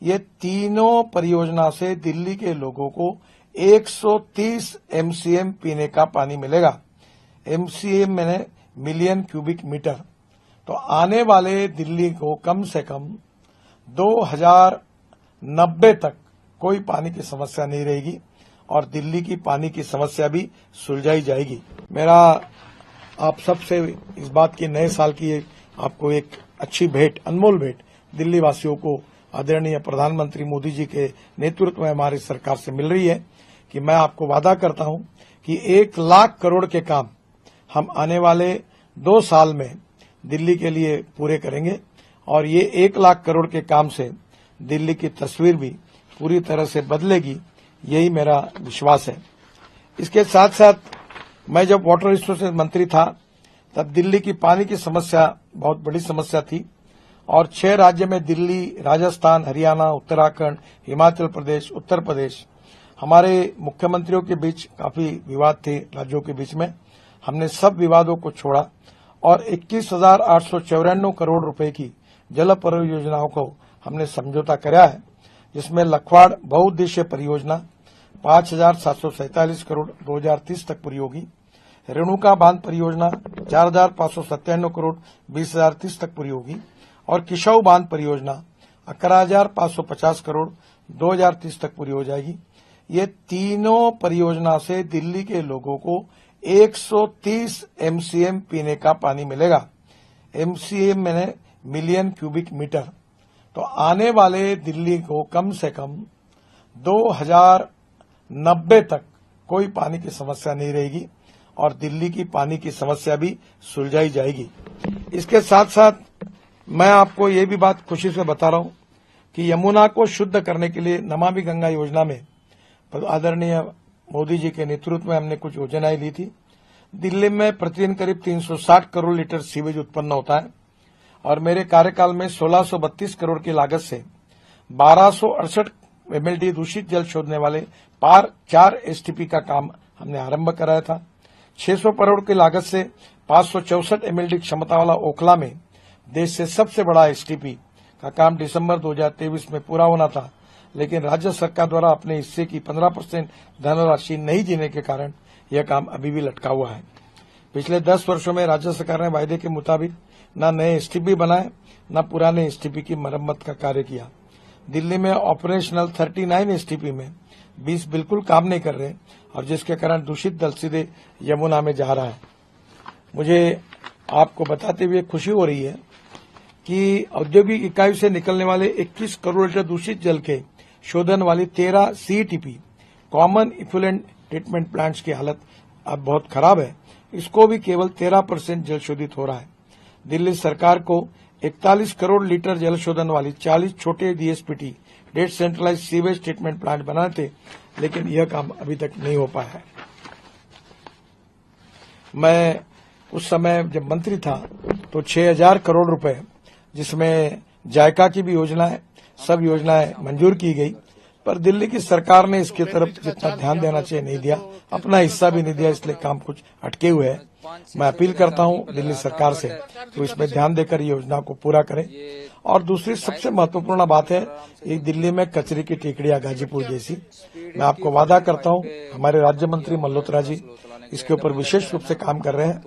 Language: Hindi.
ये तीनों परियोजना से दिल्ली के लोगों को 130 MCM पीने का पानी मिलेगा। MCM मैंने मिलियन क्यूबिक मीटर। तो आने वाले दिल्ली को कम से कम 2090 तक कोई पानी की समस्या नहीं रहेगी और दिल्ली की पानी की समस्या भी सुलझाई जाएगी। मेरा आप सबसे इस बात की नए साल की आपको एक अच्छी भेंट, अनमोल भेंट दिल्ली वासियों को आदरणीय प्रधानमंत्री मोदी जी के नेतृत्व में हमारी सरकार से मिल रही है कि मैं आपको वादा करता हूं कि 1 लाख करोड़ के काम हम आने वाले 2 साल में दिल्ली के लिए पूरे करेंगे और ये 1 लाख करोड़ के काम से दिल्ली की तस्वीर भी पूरी तरह से बदलेगी, यही मेरा विश्वास है। इसके साथ साथ मैं जब वाटर रिसोर्सेज मंत्री था तब दिल्ली की पानी की समस्या बहुत बड़ी समस्या थी और 6 राज्य में दिल्ली, राजस्थान, हरियाणा, उत्तराखंड, हिमाचल प्रदेश, उत्तर प्रदेश हमारे मुख्यमंत्रियों के बीच काफी विवाद थे राज्यों के बीच में। हमने सब विवादों को छोड़ा और 21,894 करोड़ रुपए की जल परियोजनाओं को हमने समझौता कराया है, जिसमें लखवाड़ बहुउद्देशीय परियोजना 5,747 करोड़ 2030 तक पूरी होगी। रेणुका बांध परियोजना 4,597 करोड़ 2030 तक पूरी होगी और किशऊ बांध परियोजना 11,550 करोड़ 2030 तक पूरी हो जाएगी। ये तीनों परियोजना से दिल्ली के लोगों को 130 MCM पीने का पानी मिलेगा। MCM मैंने मिलियन क्यूबिक मीटर। तो आने वाले दिल्ली को कम से कम 2090 तक कोई पानी की समस्या नहीं रहेगी और दिल्ली की पानी की समस्या भी सुलझाई जाएगी। इसके साथ साथ मैं आपको ये भी बात खुशी से बता रहा हूं कि यमुना को शुद्ध करने के लिए नमामि गंगा योजना में आदरणीय मोदी जी के नेतृत्व में हमने कुछ योजनाएं ली थी। दिल्ली में प्रतिदिन करीब 360 करोड़ लीटर सीवेज उत्पन्न होता है और मेरे कार्यकाल में 1632 करोड़ की लागत से 1268 MLD दूषित जल छोड़ने वाले 4 STP का काम हमने आरंभ कराया था। 600 करोड़ की लागत से 564 MLD क्षमता वाला ओखला में देश से सबसे बड़ा STP का काम दिसंबर 2023 में पूरा होना था, लेकिन राज्य सरकार द्वारा अपने हिस्से की 15% धनराशि नहीं देने के कारण यह काम अभी भी लटका हुआ है। पिछले 10 वर्षों में राज्य सरकार ने वायदे के मुताबिक न नए STP बनाए न पुराने STP की मरम्मत का कार्य किया। दिल्ली में ऑपरेशनल 39 STP में 20 बिल्कुल काम नहीं कर रहे और जिसके कारण दूषित जल सीधे यमुना में जा रहा है। मुझे आपको बताते हुए खुशी हो रही है कि औद्योगिक इकाई से निकलने वाले 21 करोड़ लीटर दूषित जल के शोधन वाली 13 CETP common effluent treatment plants की हालत अब बहुत खराब है। इसको भी केवल 13% जल शोधित हो रहा है। दिल्ली सरकार को 41 करोड़ लीटर जल शोधन वाली 40 छोटे DSPT decentralised sewage treatment plant बनाने थे, लेकिन यह काम अभी तक नहीं हो पाया है। मैं उस समय जब मंत्री था तो 6,000 करोड़ रुपए, जिसमें जायका की भी योजना है, सब योजनाएं मंजूर की गई, पर दिल्ली की सरकार ने इसकी तरफ जितना ध्यान देना चाहिए नहीं दिया, अपना हिस्सा भी नहीं दिया, इसलिए काम कुछ अटके हुए है। मैं अपील करता हूं दिल्ली सरकार से तो इसमें ध्यान देकर योजना को पूरा करें। और दूसरी सबसे महत्वपूर्ण बात है, ये दिल्ली में कचरे की टेकड़ियां गाजीपुर जैसी, मैं आपको वादा करता हूं हमारे राज्य मंत्री मल्होत्रा जी इसके ऊपर विशेष रूप से काम कर रहे हैं।